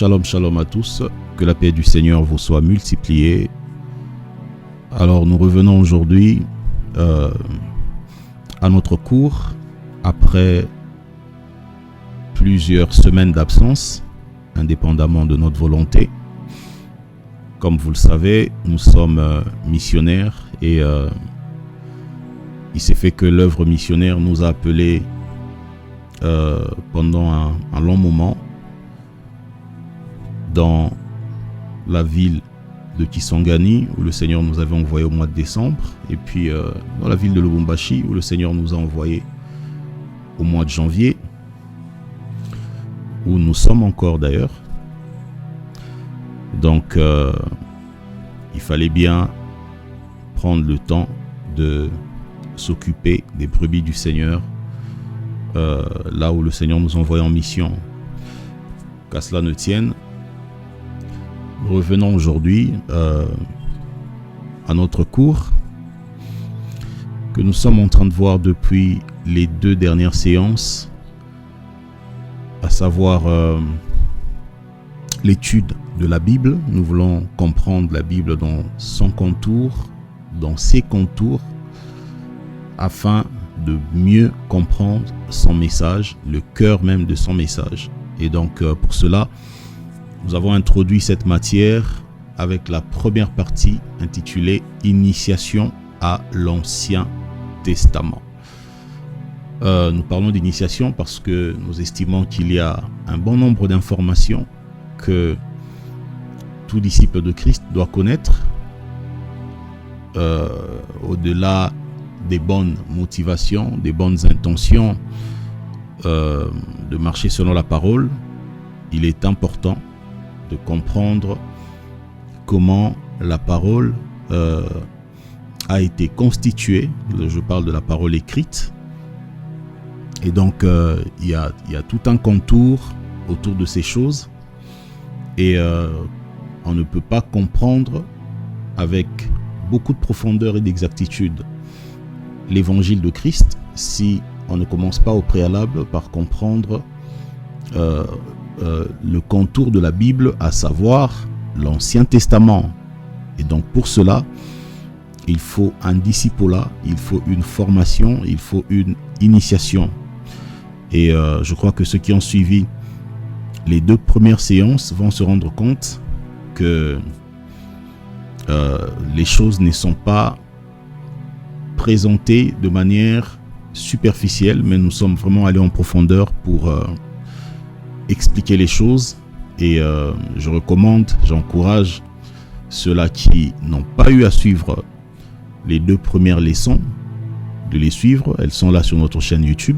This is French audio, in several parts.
Shalom, shalom à tous, que la paix du Seigneur vous soit multipliée. Alors nous revenons aujourd'hui à notre cours après plusieurs semaines d'absence, indépendamment de notre volonté. Comme vous le savez, nous sommes missionnaires et il s'est fait que l'œuvre missionnaire nous a appelés pendant un long moment dans la ville de Kisangani où le Seigneur nous avait envoyé au mois de décembre, et puis dans la ville de Lubumbashi où le Seigneur nous a envoyé au mois de janvier, où nous sommes encore d'ailleurs. Donc il fallait bien prendre le temps de s'occuper des brebis du Seigneur là où le Seigneur nous envoie en mission. Qu'à cela ne tienne, revenons aujourd'hui à notre cours que nous sommes en train de voir depuis les 2 dernières séances, à savoir l'étude de la Bible. Nous voulons comprendre la Bible dans son contour, dans ses contours, afin de mieux comprendre son message, le cœur même de son message. Et donc pour cela, nous avons introduit cette matière avec la première partie intitulée « Initiation à l'Ancien Testament ». Nous parlons d'initiation parce que nous estimons qu'il y a un bon nombre d'informations que tout disciple de Christ doit connaître, au-delà des bonnes motivations, des bonnes intentions de marcher selon la parole. Il est important de comprendre comment la parole a été constituée. Je parle de la parole écrite. Et donc, il y a tout un contour autour de ces choses. Et on ne peut pas comprendre avec beaucoup de profondeur et d'exactitude l'évangile de Christ si on ne commence pas au préalable par comprendre le contour de la Bible, à savoir l'Ancien Testament. Et donc pour cela, il faut un discipulat, il faut une formation, il faut une initiation. Et je crois que ceux qui ont suivi les 2 premières séances vont se rendre compte que les choses ne sont pas présentées de manière superficielle, mais nous sommes vraiment allés en profondeur pour expliquer les choses. Et je recommande, j'encourage ceux-là qui n'ont pas eu à suivre les 2 premières leçons de les suivre. Elles sont là sur notre chaîne YouTube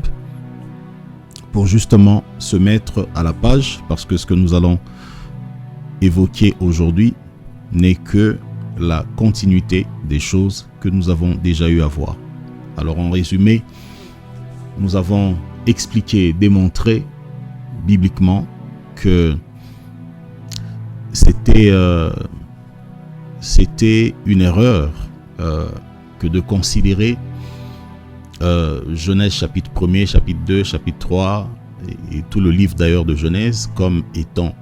pour justement se mettre à la page, parce que ce que nous allons évoquer aujourd'hui n'est que la continuité des choses que nous avons déjà eu à voir. Alors en résumé, nous avons expliqué, démontré bibliquement que c'était une erreur que de considérer Genèse chapitre 1er, chapitre 2, chapitre 3 et tout le livre d'ailleurs de Genèse comme étant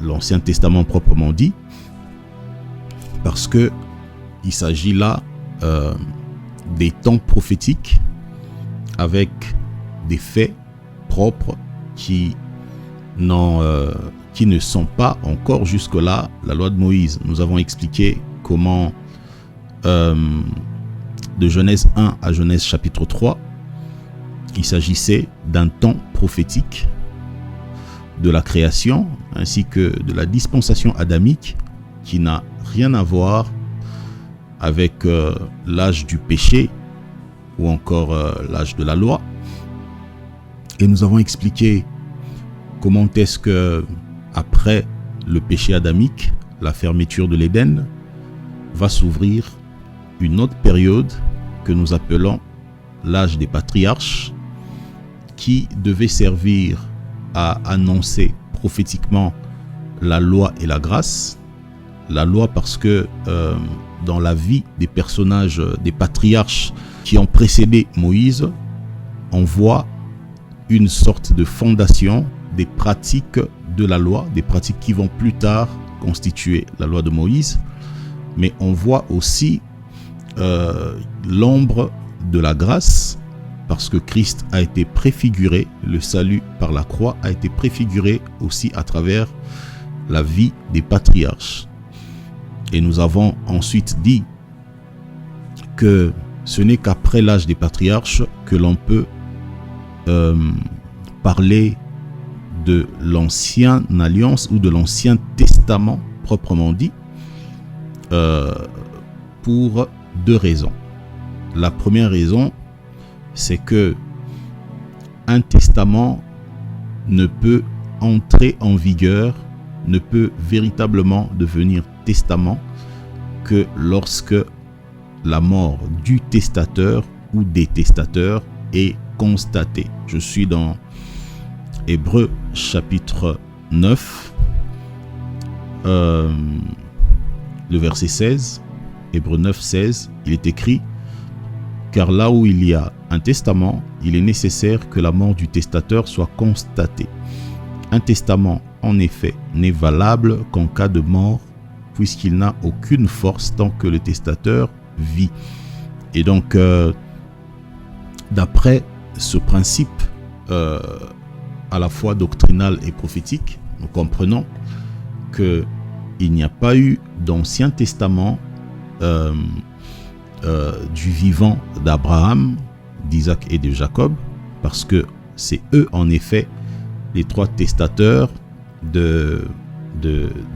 l'Ancien Testament proprement dit, parce que il s'agit là des temps prophétiques avec des faits propres qui ne sont pas encore jusque-là la loi de Moïse. Nous avons expliqué comment de Genèse 1 à Genèse chapitre 3, il s'agissait d'un temps prophétique de la création ainsi que de la dispensation adamique qui n'a rien à voir avec l'âge du péché ou encore l'âge de la loi. Et nous avons expliqué comment est-ce que, après le péché adamique, la fermeture de l'Éden, va s'ouvrir une autre période que nous appelons l'âge des patriarches, qui devait servir à annoncer prophétiquement la loi et la grâce. La loi parce que dans la vie des personnages, des patriarches qui ont précédé Moïse, on voit une sorte de fondation des pratiques de la loi, des pratiques qui vont plus tard constituer la loi de Moïse, mais on voit aussi l'ombre de la grâce, parce que Christ a été préfiguré, le salut par la croix a été préfiguré aussi à travers la vie des patriarches. Et nous avons ensuite dit que ce n'est qu'après l'âge des patriarches que l'on peut parler de l'ancienne alliance ou de l'ancien testament proprement dit, pour deux raisons. La première raison, c'est que un testament ne peut entrer en vigueur, ne peut véritablement devenir testament que lorsque la mort du testateur ou des testateurs est constatée. Je suis dans Hébreux chapitre 9, le verset 16. Hébreux 9, 16, il est écrit: car là où il y a un testament, il est nécessaire que la mort du testateur soit constatée. Un testament, en effet, n'est valable qu'en cas de mort, puisqu'il n'a aucune force tant que le testateur vit. Et donc, d'après ce principe à la fois doctrinal et prophétique, nous comprenons qu'il n'y a pas eu d'ancien testament du vivant d'Abraham, d'Isaac et de Jacob, parce que c'est eux en effet les trois testateurs de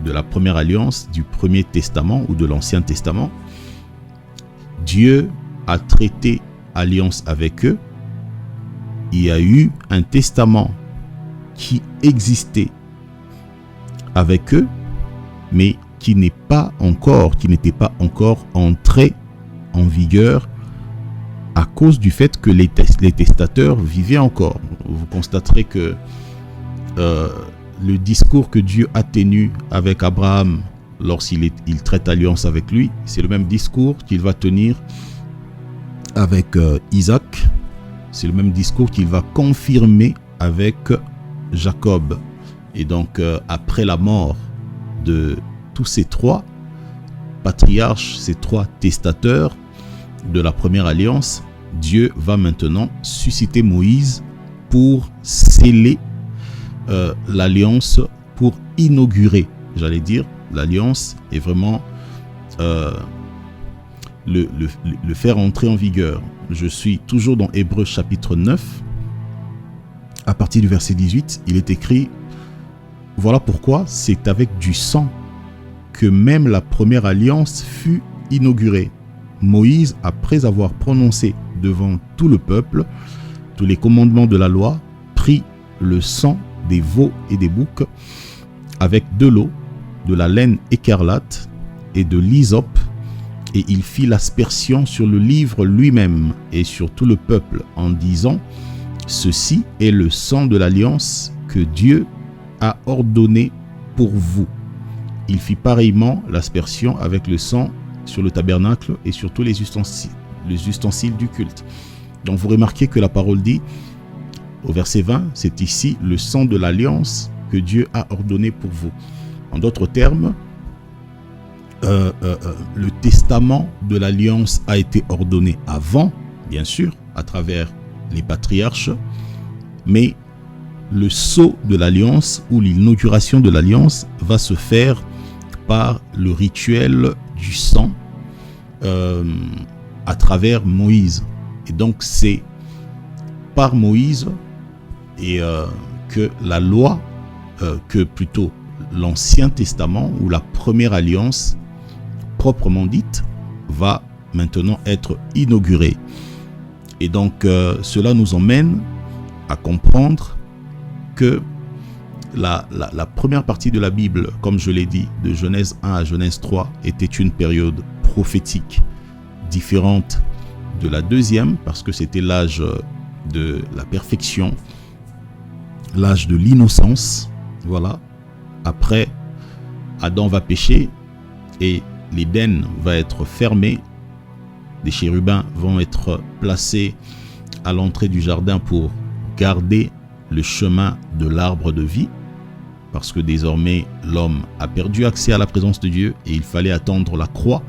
la première alliance, du premier testament ou de l'ancien testament. Dieu a traité alliance avec eux. Il y a eu un testament qui existait avec eux, mais qui n'était pas encore entré en vigueur à cause du fait que les testateurs vivaient encore. Vous constaterez que le discours que Dieu a tenu avec Abraham lorsqu'il traite alliance avec lui, c'est le même discours qu'il va tenir avec Isaac. C'est le même discours qu'il va confirmer avec Jacob. Et donc, après la mort de tous ces trois patriarches, ces trois testateurs de la première alliance, Dieu va maintenant susciter Moïse pour sceller l'alliance, pour inaugurer, j'allais dire, l'alliance et vraiment le faire entrer en vigueur. Je suis toujours dans Hébreux chapitre 9. À partir du verset 18, il est écrit: voilà pourquoi c'est avec du sang que même la première alliance fut inaugurée. Moïse, après avoir prononcé devant tout le peuple tous les commandements de la loi, prit le sang des veaux et des boucs avec de l'eau, de la laine écarlate et de l'hysope, et il fit l'aspersion sur le livre lui-même et sur tout le peuple en disant: ceci est le sang de l'alliance que Dieu a ordonné pour vous. Il fit pareillement l'aspersion avec le sang sur le tabernacle et sur tous les ustensiles du culte. Donc vous remarquez que la parole dit au verset 20, c'est ici le sang de l'alliance que Dieu a ordonné pour vous. En d'autres termes, le testament de l'alliance a été ordonné avant, bien sûr, à travers les patriarches, mais le sceau de l'alliance ou l'inauguration de l'alliance va se faire par le rituel du sang à travers Moïse. Et donc c'est par Moïse et que la loi, que plutôt l'Ancien Testament ou la première alliance proprement dite va maintenant être inaugurée. Et donc cela nous emmène à comprendre que la première partie de la Bible, comme je l'ai dit, de Genèse 1 à Genèse 3, était une période prophétique différente de la deuxième, parce que c'était l'âge de la perfection, l'âge de l'innocence. Voilà. Après, Adam va pécher et l'Éden va être fermé. Des chérubins vont être placés à l'entrée du jardin pour garder le chemin de l'arbre de vie, parce que désormais l'homme a perdu accès à la présence de Dieu et il fallait attendre la croix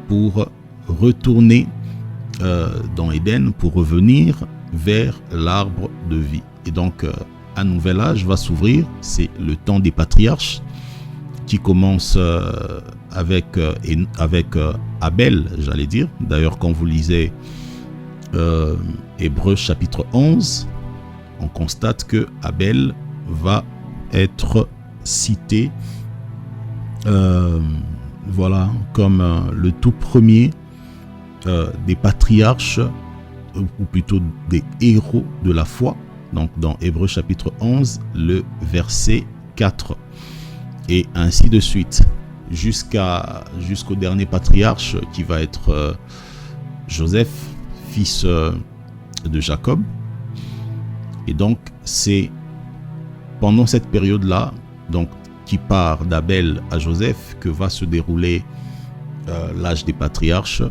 pour retourner dans Éden, pour revenir vers l'arbre de vie. Et donc un nouvel âge va s'ouvrir, c'est le temps des patriarches qui commence avec Abel, j'allais dire. D'ailleurs, quand vous lisez Hébreux chapitre 11, on constate que Abel va être cité comme le tout premier des patriarches, ou plutôt des héros de la foi. Donc dans Hébreux chapitre 11, le verset 4. Et ainsi de suite, jusqu'au dernier patriarche qui va être Joseph, fils de Jacob. Et donc c'est pendant cette période-là, donc qui part d'Abel à Joseph, que va se dérouler l'âge des patriarches.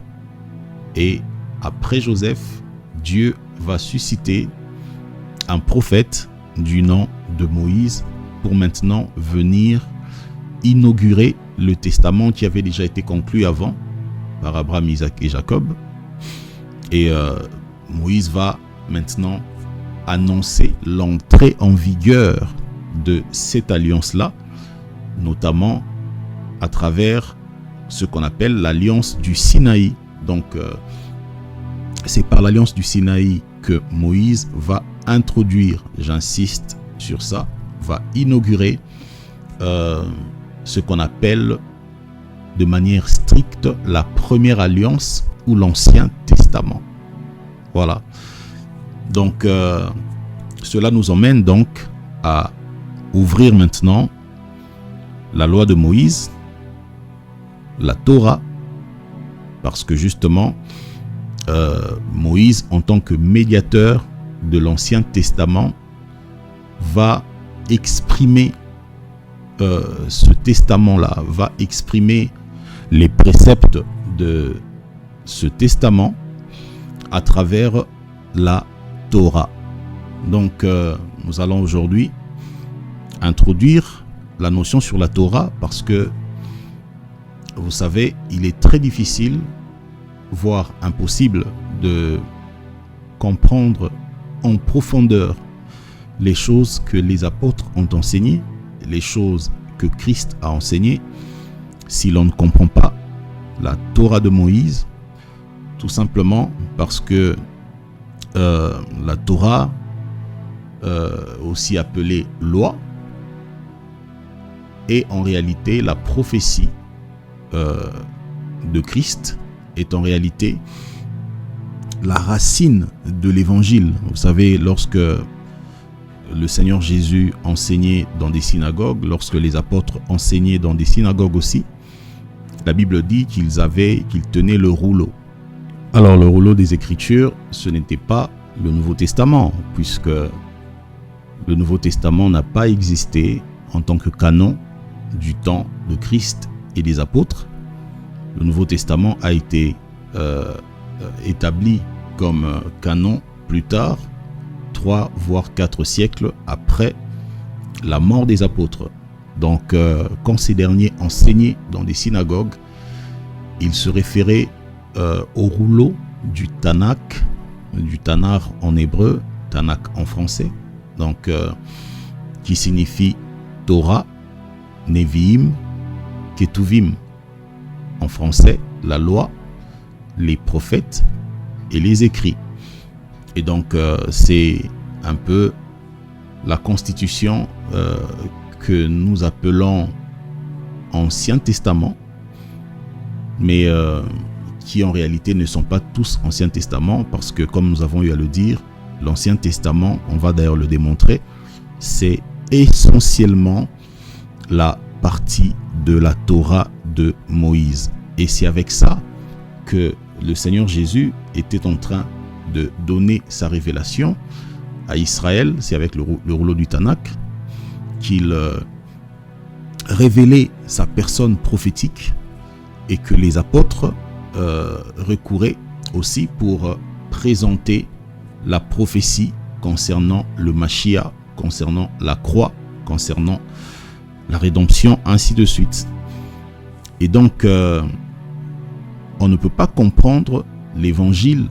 Et après Joseph, Dieu va susciter un prophète du nom de Moïse pour maintenant venir inaugurer le testament qui avait déjà été conclu avant par Abraham, Isaac et Jacob. Et Moïse va maintenant annoncer l'entrée en vigueur de cette alliance-là, notamment à travers ce qu'on appelle l'alliance du Sinaï. Donc, c'est par l'alliance du Sinaï que Moïse va introduire, j'insiste sur ça, va inaugurer ce qu'on appelle de manière stricte la première alliance ou l'Ancien Testament. Voilà. Donc, cela nous emmène donc à ouvrir maintenant la loi de Moïse, la Torah, parce que justement, Moïse, en tant que médiateur de l'Ancien Testament, va exprimer ce testament-là, va exprimer les préceptes de ce testament à travers la Torah. Donc, nous allons aujourd'hui introduire la notion sur la Torah parce que, vous savez, il est très difficile, voire impossible, de comprendre en profondeur les choses que les apôtres ont enseignées, les choses que Christ a enseignées, si l'on ne comprend pas la Torah de Moïse, tout simplement parce que la Torah, aussi appelée loi, est en réalité la prophétie de Christ, est en réalité la racine de l'évangile. Vous savez, lorsque le Seigneur Jésus enseignait dans des synagogues, lorsque les apôtres enseignaient dans des synagogues aussi, la Bible dit qu'ils tenaient le rouleau. Alors le rouleau des Écritures, ce n'était pas le Nouveau Testament, puisque le Nouveau Testament n'a pas existé en tant que canon du temps de Christ et des apôtres. Le Nouveau Testament a été établi comme canon plus tard, 3 voire 4 siècles après la mort des apôtres. Donc, quand ces derniers enseignaient dans des synagogues, ils se référaient au rouleau du Tanakh, du Tanar en hébreu, Tanakh en français, donc qui signifie Torah, Nevi'im, Ketuvim en français, la loi, les prophètes et les écrits. Et donc c'est un peu la constitution que nous appelons Ancien Testament, mais qui en réalité ne sont pas tous Ancien Testament, parce que comme nous avons eu à le dire, l'Ancien Testament, on va d'ailleurs le démontrer, c'est essentiellement la partie de la Torah de Moïse. Et c'est avec ça que le Seigneur Jésus était en train de donner sa révélation à Israël. C'est avec le rouleau du Tanakh qu'il révélait sa personne prophétique, et que les apôtres recouraient aussi pour présenter la prophétie concernant le Mashiach, concernant la croix, concernant la rédemption, ainsi de suite. Et donc, on ne peut pas comprendre l'évangile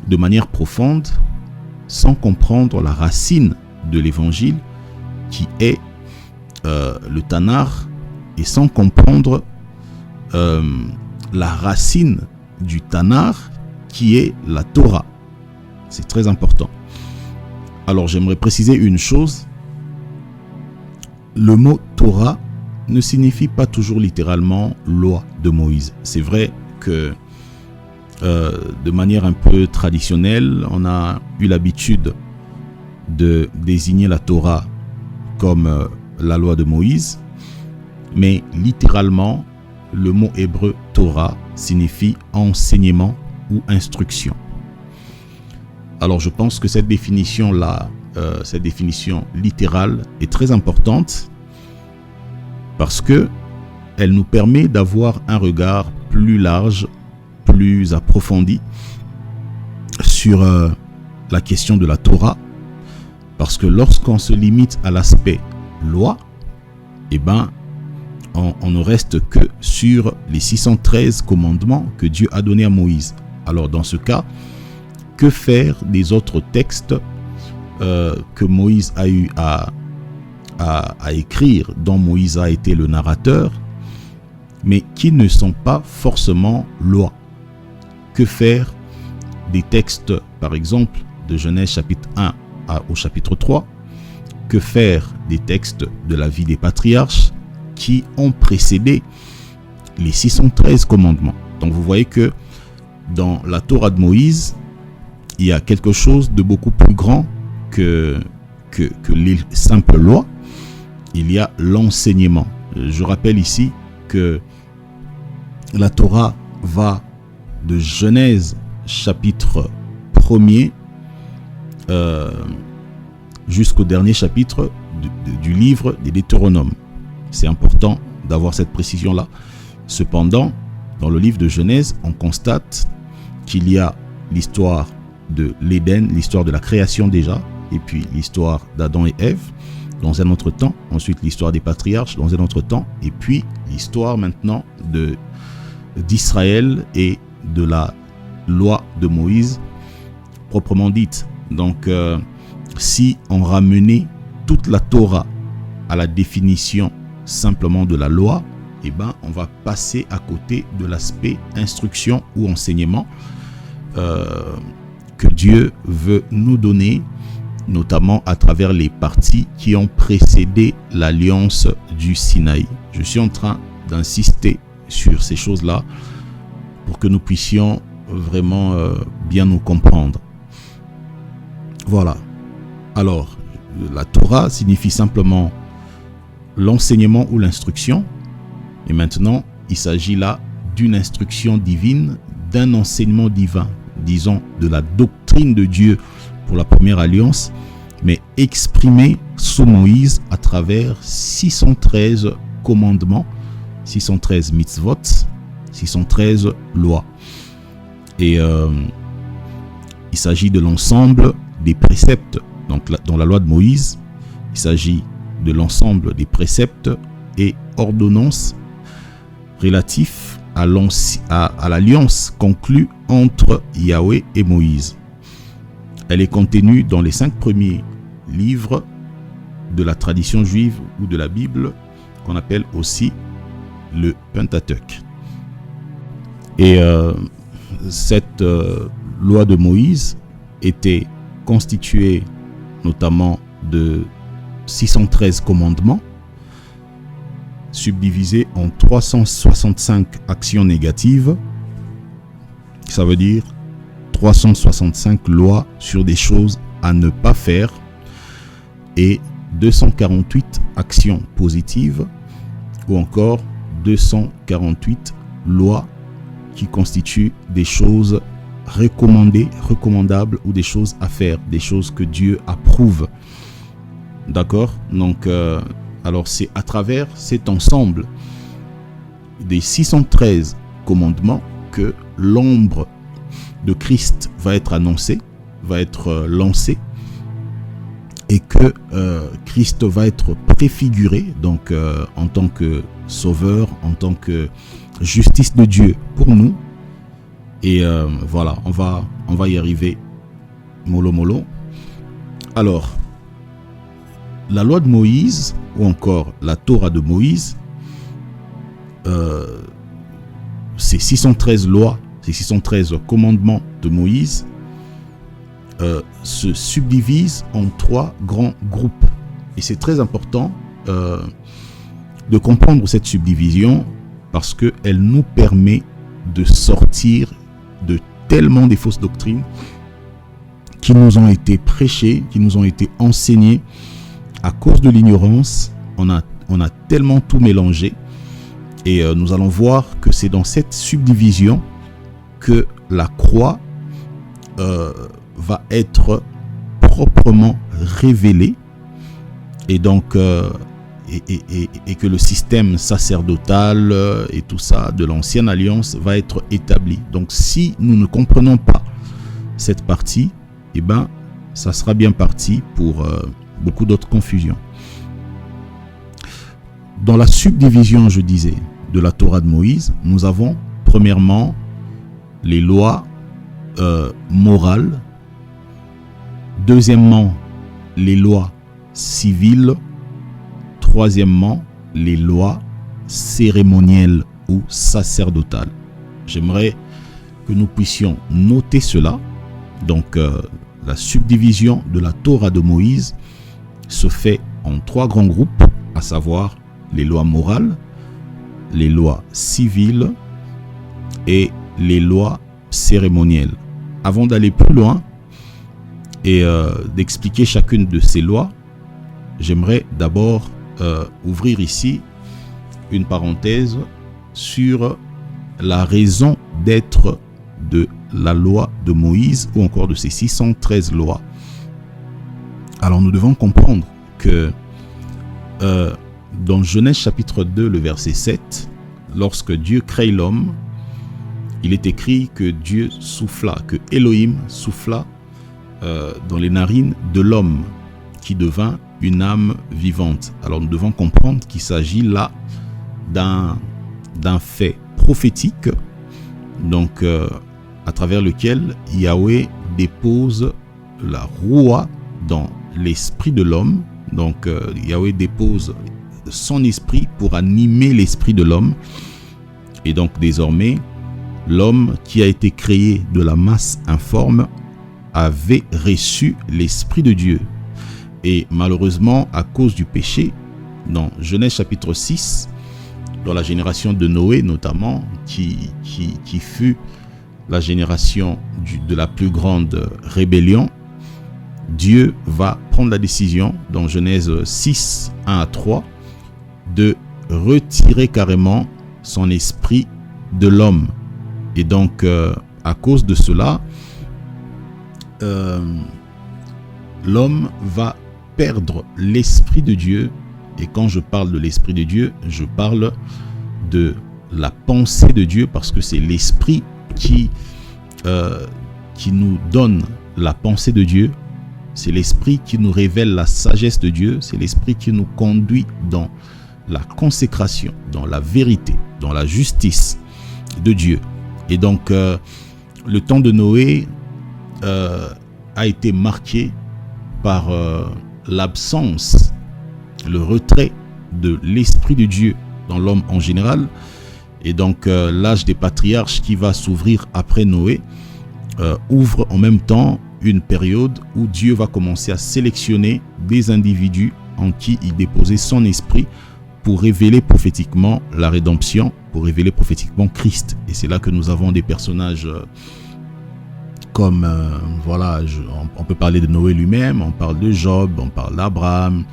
de manière profonde sans comprendre la racine de l'évangile qui est le Tanar, et sans comprendre la racine du Tanar qui est la Torah. C'est très important. Alors j'aimerais préciser une chose. Le mot Torah ne signifie pas toujours littéralement loi de Moïse. C'est vrai que de manière un peu traditionnelle, on a eu l'habitude de désigner la Torah comme la loi de Moïse, mais littéralement, le mot hébreu Torah signifie enseignement ou instruction. Alors je pense que cette définition-là, cette définition littérale est très importante parce que elle nous permet d'avoir un regard plus large, plus approfondi sur la question de la Torah, parce que lorsqu'on se limite à l'aspect loi, eh ben, on ne reste que sur les 613 commandements que Dieu a donnés à Moïse. Alors dans ce cas, que faire des autres textes que Moïse a eu à écrire, dont Moïse a été le narrateur, mais qui ne sont pas forcément loi? Que faire des textes, par exemple, de Genèse chapitre 1 au chapitre 3? Que faire des textes de la vie des patriarches qui ont précédé les 613 commandements? Donc vous voyez que dans la Torah de Moïse, il y a quelque chose de beaucoup plus grand que les simples lois. Il y a l'enseignement. Je rappelle ici que la Torah va de Genèse chapitre 1er jusqu'au dernier chapitre du livre des Deutéronomes. C'est important d'avoir cette précision-là. Cependant, dans le livre de Genèse, on constate qu'il y a l'histoire de l'Éden, l'histoire de la création déjà, et puis l'histoire d'Adam et Ève dans un autre temps, ensuite l'histoire des patriarches dans un autre temps, et puis l'histoire maintenant d'Israël et de la loi de Moïse proprement dite. Donc si on ramenait toute la Torah à la définition simplement de la loi, eh ben, on va passer à côté de l'aspect instruction ou enseignement que Dieu veut nous donner, notamment à travers les parties qui ont précédé l'alliance du Sinaï. Je suis en train d'insister sur ces choses-là pour que nous puissions vraiment bien nous comprendre. Voilà. Alors, la Torah signifie simplement l'enseignement ou l'instruction. Et maintenant, il s'agit là d'une instruction divine, d'un enseignement divin, disons de la doctrine de Dieu pour la première alliance, mais exprimée sous Moïse à travers 613 commandements, 613 mitzvot, 613 lois. Et il s'agit de l'ensemble des préceptes. Donc dans la loi de Moïse, il s'agit de l'ensemble des préceptes et ordonnances relatifs à l'alliance conclue entre Yahweh et Moïse. Elle est contenue dans les 5 premiers livres de la tradition juive ou de la Bible, qu'on appelle aussi le Pentateuque. Et cette loi de Moïse était constituée notamment de 613 commandements, subdivisés en 365 actions négatives. Ça veut dire 365 lois sur des choses à ne pas faire et 248 actions positives, ou encore 248 lois qui constituent des choses recommandées, recommandables, ou des choses à faire, des choses que Dieu approuve. D'accord? Donc, alors c'est à travers cet ensemble des 613 commandements que l'ombre de Christ va être annoncée, va être lancée et que Christ va être préfiguré, donc en tant que sauveur, en tant que justice de Dieu pour nous. Et voilà, on va y arriver mollo mollo. Alors, la loi de Moïse, ou encore la Torah de Moïse, ces 613 lois, ces 613 commandements de Moïse se subdivisent en 3 grands groupes. Et c'est très important de comprendre cette subdivision parce qu'elle nous permet de sortir de tellement des fausses doctrines qui nous ont été prêchées, qui nous ont été enseignées. À cause de l'ignorance, on a tellement tout mélangé. Et nous allons voir que c'est dans cette subdivision que la croix va être proprement révélée. Et donc, et que le système sacerdotal et tout ça de l'ancienne alliance va être établi. Donc, si nous ne comprenons pas cette partie, eh ben, ça sera bien parti pour beaucoup d'autres confusions. Dans la subdivision, je disais, de la Torah de Moïse, nous avons premièrement les lois morales, deuxièmement les lois civiles, troisièmement les lois cérémonielles ou sacerdotales. J'aimerais que nous puissions noter cela. Donc la subdivision de la Torah de Moïse se fait en 3 grands groupes, à savoir les lois morales, les lois civiles et les lois cérémonielles. Avant d'aller plus loin et d'expliquer chacune de ces lois, j'aimerais d'abord ouvrir ici une parenthèse sur la raison d'être de la loi de Moïse ou encore de ces 613 lois. Alors nous devons comprendre que dans Genèse chapitre 2, le verset 7, lorsque Dieu crée l'homme, il est écrit que Dieu souffla, que Elohim souffla dans les narines de l'homme qui devint une âme vivante. Alors nous devons comprendre qu'il s'agit là d'un fait prophétique, donc à travers lequel Yahweh dépose la roua dans l'esprit de l'homme. Donc Yahweh dépose son esprit pour animer l'esprit de l'homme. Et donc désormais, l'homme qui a été créé de la masse informe avait reçu l'esprit de Dieu. Et malheureusement, à cause du péché, dans Genèse chapitre 6, dans la génération de Noé notamment, qui fut la génération de la plus grande rébellion, Dieu va prendre la décision, dans Genèse 6, 1 à 3, de retirer carrément son esprit de l'homme. Et donc, à cause de cela, l'homme va perdre l'esprit de Dieu. Et quand je parle de l'esprit de Dieu, je parle de la pensée de Dieu, parce que c'est l'esprit qui nous donne la pensée de Dieu. C'est l'esprit qui nous révèle la sagesse de Dieu. C'est l'esprit qui nous conduit dans la consécration, dans la vérité, dans la justice de Dieu. Et donc, le temps de Noé a été marqué par l'absence, le retrait de l'esprit de Dieu dans l'homme en général. Et donc, l'âge des patriarches qui va s'ouvrir après Noé ouvre en même temps une période où Dieu va commencer à sélectionner des individus en qui il déposait son esprit pour révéler prophétiquement la rédemption, pour révéler prophétiquement Christ. Et c'est là que nous avons des personnages comme, on peut parler de Noé lui-même, on parle de Job, on parle d'Abraham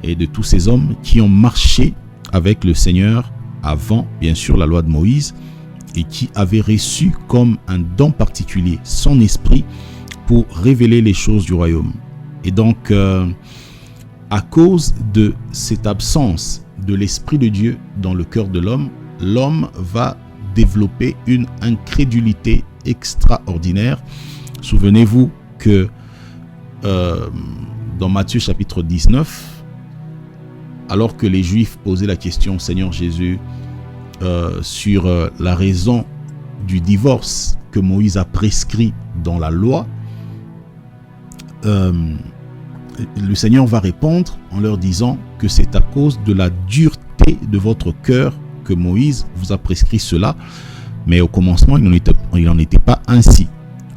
et de tous ces hommes qui ont marché avec le Seigneur avant, bien sûr, la loi de Moïse, et qui avaient reçu comme un don particulier son esprit pour révéler les choses du royaume. Et donc, à cause de cette absence de l'esprit de Dieu dans le cœur de l'homme, l'homme va développer une incrédulité extraordinaire. Souvenez-vous que dans Matthieu chapitre 19, alors que les Juifs posaient la question au Seigneur Jésus sur la raison du divorce que Moïse a prescrit dans la loi, le Seigneur va répondre en leur disant que c'est à cause de la dureté de votre cœur que Moïse vous a prescrit cela, mais au commencement, il n'en était pas ainsi.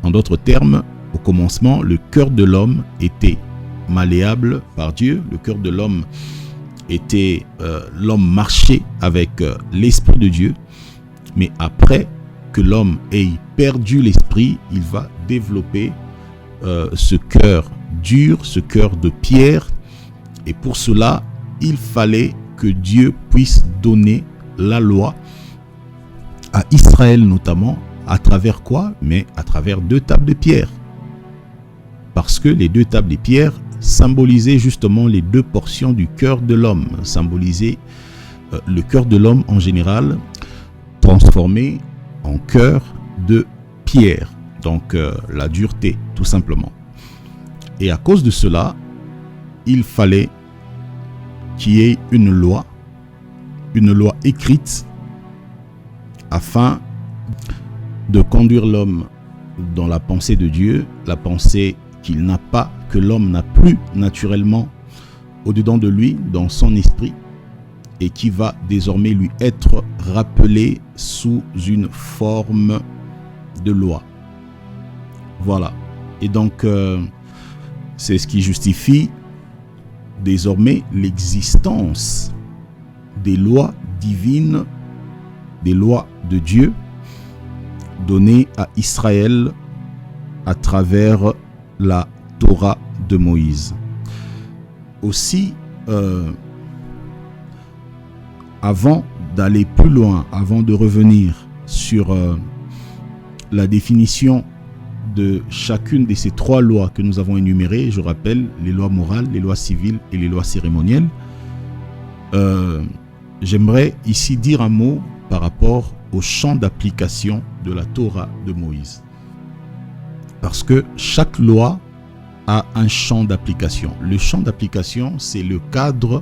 En d'autres termes, au commencement, le cœur de l'homme était malléable par Dieu. Le cœur de l'homme était, l'homme marchait avec l'Esprit de Dieu, mais après que l'homme ait perdu l'Esprit, il va développer ce cœur dur, ce cœur de pierre, et pour cela, il fallait que Dieu puisse donner la loi à Israël notamment, à travers quoi? Mais à travers 2 tables de pierre. Parce que les 2 tables de pierre symbolisaient justement les 2 portions du cœur de l'homme, symbolisaient le cœur de l'homme en général, transformé en cœur de pierre. Donc la dureté, tout simplement. Et à cause de cela, il fallait qu'il y ait une loi écrite, afin de conduire l'homme dans la pensée de Dieu, la pensée qu'il n'a pas, que l'homme n'a plus naturellement au-dedans de lui, dans son esprit, et qui va désormais lui être rappelée sous une forme de loi. Voilà. Et donc, c'est ce qui justifie désormais l'existence des lois divines, des lois de Dieu données à Israël à travers la Torah de Moïse. Aussi, avant d'aller plus loin, avant de revenir sur la définition de chacune de ces 3 lois que nous avons énumérées, je rappelle les lois morales, les lois civiles et les lois cérémonielles, j'aimerais ici dire un mot par rapport au champ d'application de la Torah de Moïse. Parce que chaque loi a un champ d'application. Le champ d'application, c'est le cadre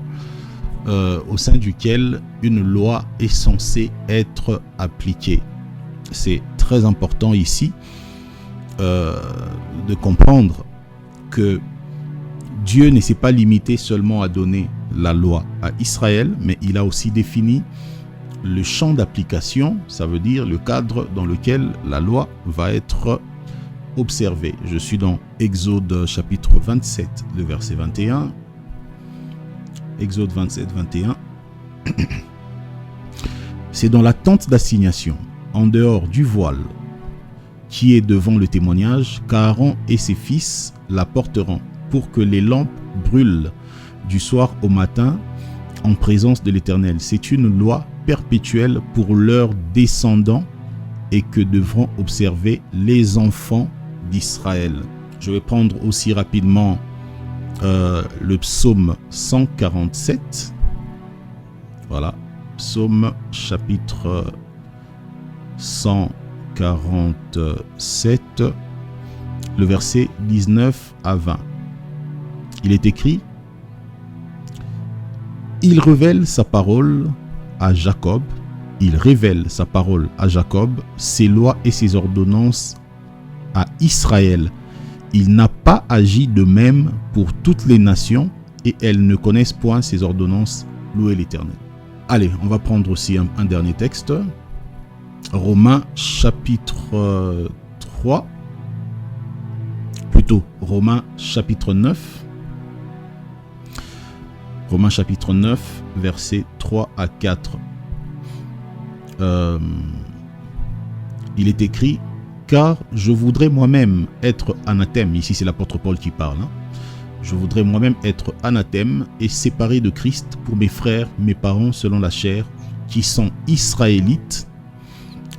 au sein duquel une loi est censée être appliquée. C'est très important ici de comprendre que Dieu ne s'est pas limité seulement à donner la loi à Israël, mais il a aussi défini le champ d'application, ça veut dire le cadre dans lequel la loi va être observée. Je suis dans Exode chapitre 27, le verset 21. Exode 27, 21. C'est dans la tente d'assignation, en dehors du voile, qui est devant le témoignage, qu'Aaron et ses fils la porteront, pour que les lampes brûlent du soir au matin en présence de l'Éternel. C'est une loi perpétuelle pour leurs descendants et que devront observer les enfants d'Israël. Je vais prendre aussi rapidement le psaume 147. Voilà, psaume chapitre 147, le verset 19 à 20. Il est écrit: il révèle sa parole à Jacob, il révèle sa parole à Jacob, ses lois et ses ordonnances à Israël. Il n'a pas agi de même pour toutes les nations, et elles ne connaissent point ses ordonnances. Louez l'Éternel. Allez, on va prendre aussi un dernier texte. Romains chapitre 3, plutôt Romains chapitre 9. Romains chapitre 9, versets 3 à 4. Il est écrit: car je voudrais moi-même être anathème. Ici, c'est l'apôtre Paul qui parle. Je voudrais moi-même être anathème et séparé de Christ pour mes frères, mes parents selon la chair, qui sont israélites,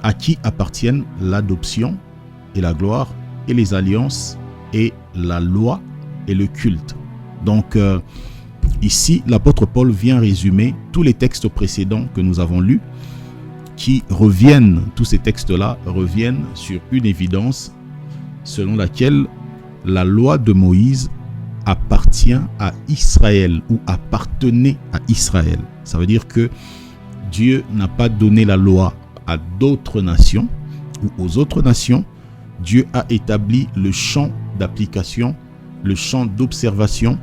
à qui appartiennent l'adoption et la gloire et les alliances et la loi et le culte. Donc, ici, l'apôtre Paul vient résumer tous les textes précédents que nous avons lus, qui reviennent, tous ces textes-là reviennent sur une évidence selon laquelle la loi de Moïse appartient à Israël ou appartenait à Israël. Ça veut dire que Dieu n'a pas donné la loi à d'autres nations ou aux autres nations. Dieu a établi le champ d'application, le champ d'observation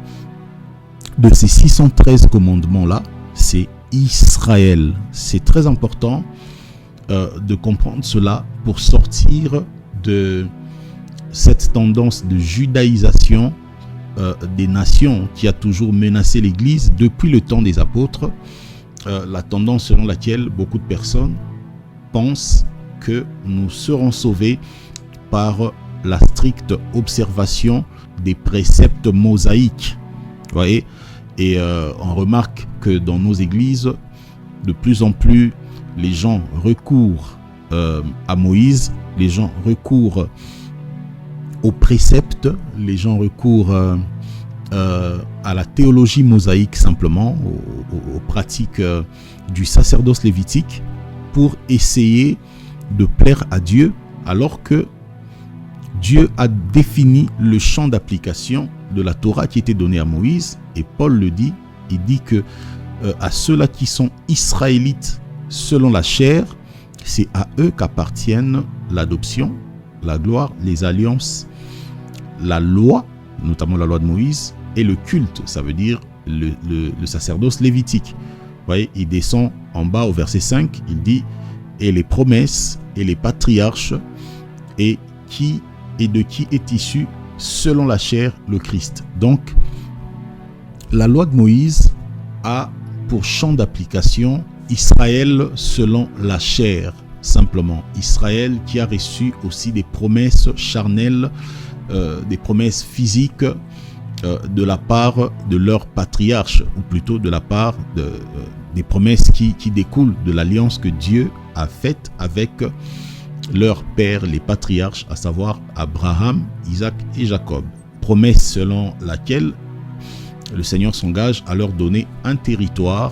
de ces 613 commandements-là, c'est Israël. C'est très important de comprendre cela pour sortir de cette tendance de judaïsation des nations qui a toujours menacé l'Église depuis le temps des apôtres, la tendance selon laquelle beaucoup de personnes pensent que nous serons sauvés par la stricte observation des préceptes mosaïques. Vous voyez, et on remarque que dans nos églises, de plus en plus, les gens recourent à Moïse, les gens recourent aux préceptes, les gens recourent à la théologie mosaïque simplement, aux pratiques du sacerdoce lévitique pour essayer de plaire à Dieu, alors que Dieu a défini le champ d'application de la Torah qui était donnée à Moïse, et Paul le dit, il dit que à ceux-là qui sont israélites selon la chair, c'est à eux qu'appartiennent l'adoption, la gloire, les alliances, la loi, notamment la loi de Moïse, et le culte, ça veut dire le sacerdoce lévitique. Vous voyez, il descend en bas au verset 5, il dit « Et les promesses et les patriarches, et de qui est issu selon la chair le Christ. » Donc, la loi de Moïse a pour champ d'application Israël selon la chair, simplement. Israël qui a reçu aussi des promesses charnelles, des promesses physiques de la part de leurs patriarches, ou plutôt de la part des promesses qui découlent de l'alliance que Dieu a faite avec leurs pères, les patriarches, à savoir Abraham, Isaac et Jacob. Promesse selon laquelle le Seigneur s'engage à leur donner un territoire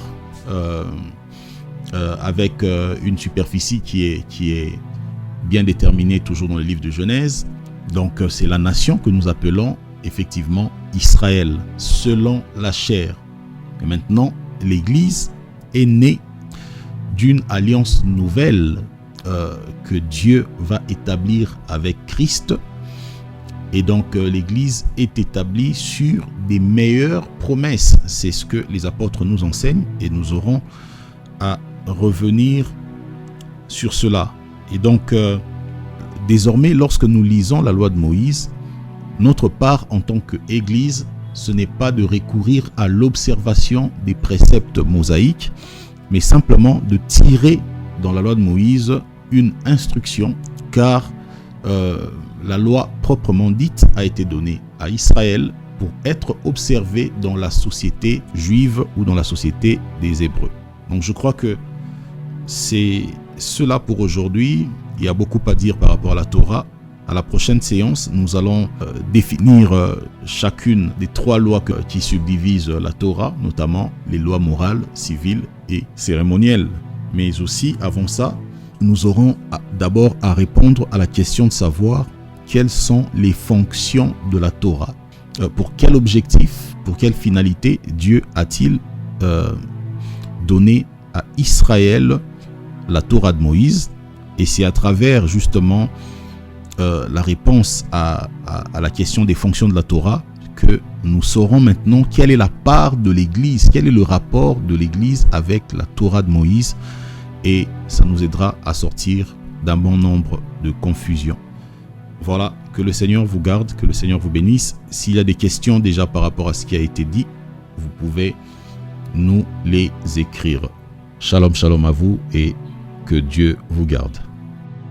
avec une superficie qui est bien déterminée toujours dans le livre de Genèse. Donc c'est la nation que nous appelons effectivement Israël, selon la chair. Et maintenant, l'Église est née d'une alliance nouvelle que Dieu va établir avec Christ. Et donc l'Église est établie sur des meilleures promesses. C'est ce que les apôtres nous enseignent et nous aurons à revenir sur cela. Et donc désormais, lorsque nous lisons la loi de Moïse, notre part en tant qu'Église, ce n'est pas de recourir à l'observation des préceptes mosaïques, mais simplement de tirer dans la loi de Moïse une instruction, car la loi proprement dite a été donnée à Israël pour être observée dans la société juive ou dans la société des Hébreux. Donc je crois que c'est cela pour aujourd'hui. Il y a beaucoup à dire par rapport à la Torah. À la prochaine séance, nous allons définir chacune des 3 lois qui subdivisent la Torah, notamment les lois morales, civiles et cérémonielles. Mais aussi, avant ça, nous aurons d'abord à répondre à la question de savoir quelles sont les fonctions de la Torah. Pour quel objectif, pour quelle finalité Dieu a-t-il donné à Israël la Torah de Moïse? Et c'est à travers justement la réponse à la question des fonctions de la Torah que nous saurons maintenant quelle est la part de l'Église, quel est le rapport de l'Église avec la Torah de Moïse, et ça nous aidera à sortir d'un bon nombre de confusions. Voilà, que le Seigneur vous garde, que le Seigneur vous bénisse. S'il y a des questions déjà par rapport à ce qui a été dit, vous pouvez nous les écrire. Shalom, shalom à vous et que Dieu vous garde.